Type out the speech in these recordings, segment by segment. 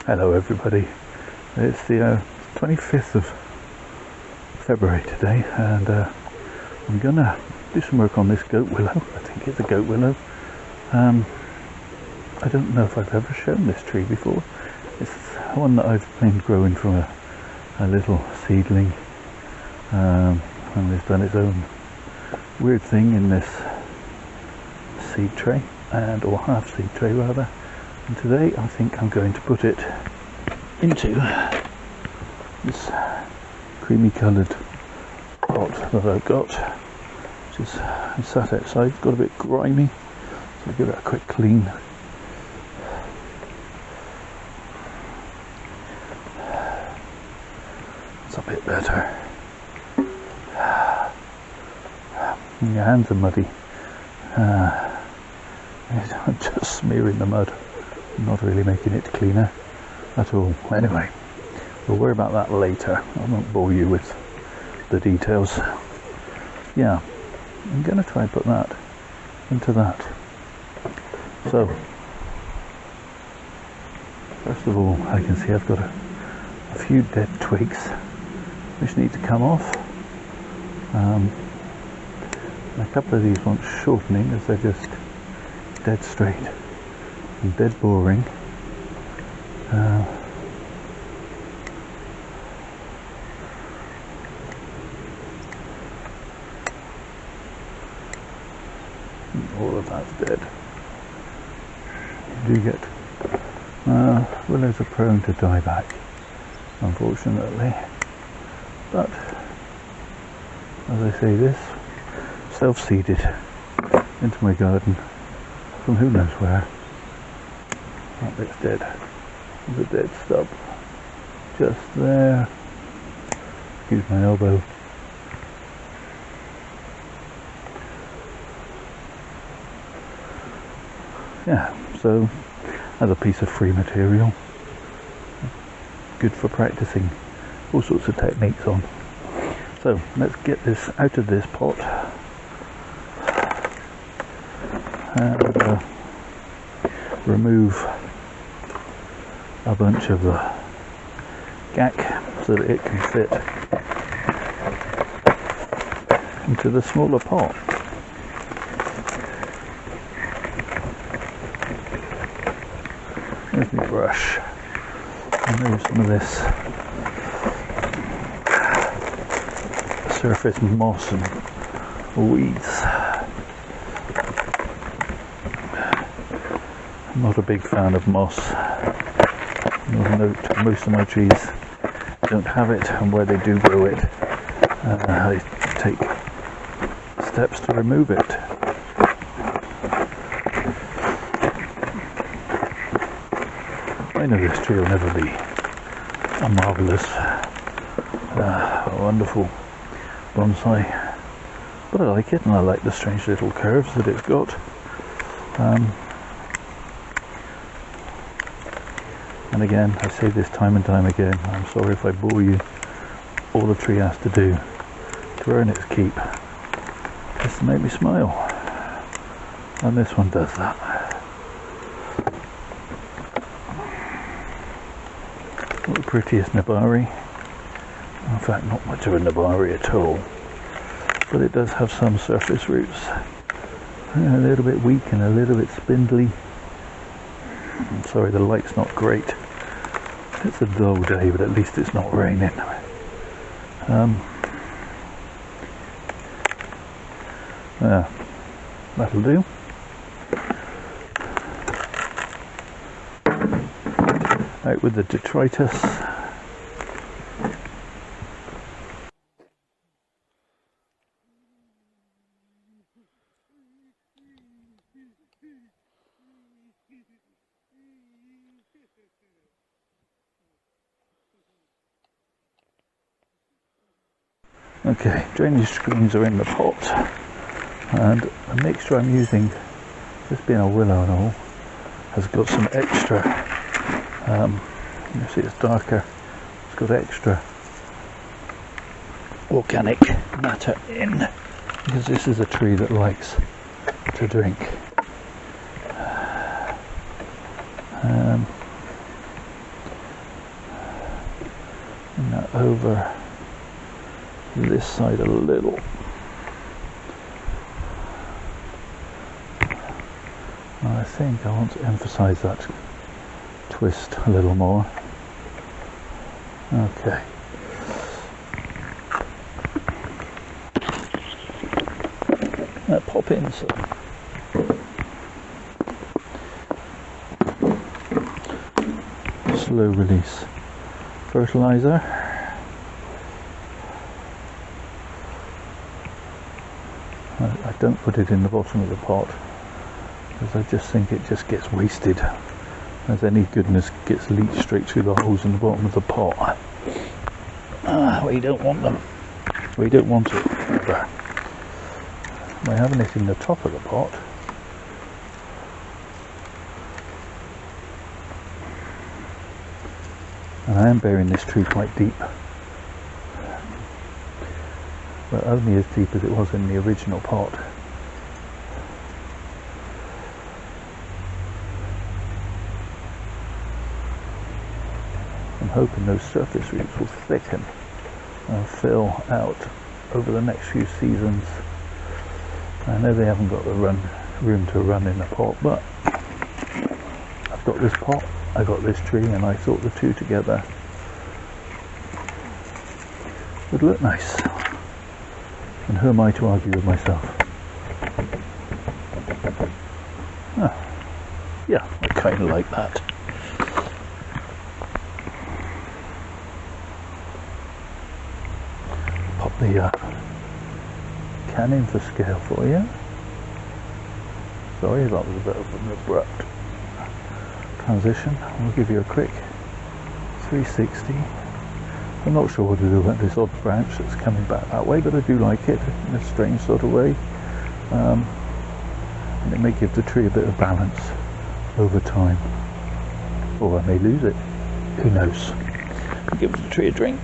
Hello everybody, it's the 25th of February today, and I'm gonna do some work on this goat willow. I think it's a goat willow. I don't know if I've ever shown this tree before. It's one that I've been growing from a little seedling, and it's done its own weird thing in this seed tray, or half seed tray rather. And today I think I'm going to put it into this creamy coloured pot that I've got, which is sat outside. It's got a bit grimy, so I'll give it a quick clean. It's a bit better. Your hands are muddy. I'm just smearing the mud, not really making it cleaner at all. Anyway, we'll worry about that later. I won't bore you with the details. Yeah, I'm going to try and put that into that. So, first of all, I can see I've got a few dead twigs which need to come off. A couple of these want shortening as they're just dead straight and dead boring. All of that's dead. You do get willows are prone to die back, unfortunately, but as I say, this self-seeded into my garden from who knows where. That bit's dead. There's a dead stub just there. Excuse my elbow. Yeah, so as a piece of free material, good for practicing all sorts of techniques on. So let's get this out of this pot and remove a bunch of the gack so that it can fit into the smaller pot. There's my brush. Remove some of this surface moss and weeds. I'm not a big fan of moss. You'll note most of my trees don't have it, and where they do grow it, I take steps to remove it. I know this tree will never be a marvellous, wonderful bonsai, but I like it, and I like the strange little curves that it's got. And again, I say this time and time again, I'm sorry if I bore you. All the tree has to do to earn its keep is to make me smile, and this one does that. Not the prettiest nabari, in fact not much of a nabari at all, but it does have some surface roots, a little bit weak and a little bit spindly. I'm sorry the light's not great. It's a dull day, but at least it's not raining. Yeah, that'll do. Out with the detritus. Okay, drainage screens are in the pot, and the mixture I'm using, this being a willow and all, has got some extra, you see it's darker, it's got extra organic matter in, because this is a tree that likes to drink. over this side a little. I think I want to emphasize that twist a little more. Okay. Now pop in some slow release fertilizer. I don't put it in the bottom of the pot because I just think it just gets wasted, as any goodness gets leached straight through the holes in the bottom of the pot. We don't want them. We don't want it ever. By having it in the top of the pot, and I am burying this tree quite deep, but only as deep as it was in the original pot. I'm hoping those surface roots will thicken and fill out over the next few seasons. I know they haven't got the room to run in the pot, but I've got this pot, I got this tree, and I thought the two together would look nice. And who am I to argue with myself? Yeah, I kind of like that. Pop the can in for scale for you. Sorry, that was a bit of an abrupt transition. I'll give you a quick 360. I'm not sure what to do about this odd branch that's coming back that way, but I do like it in a strange sort of way. And it may give the tree a bit of balance over time. Or I may lose it. Who knows? I'll give the tree a drink.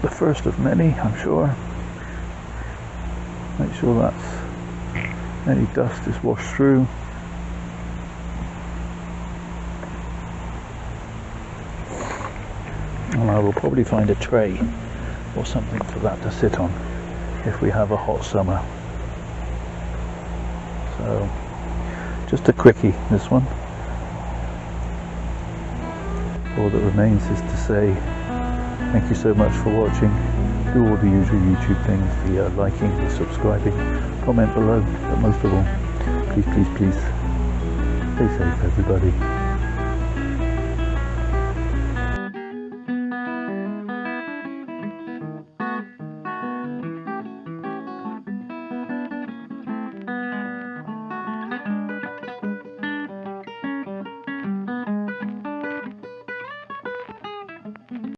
The first of many, I'm sure. Make sure that any dust is washed through. And I will probably find a tray or something for that to sit on if we have a hot summer. So, just a quickie, this one. All that remains is to say thank you so much for watching. Do all the usual YouTube things, the liking, the subscribing, comment below, but most of all, please, please, please, stay safe everybody.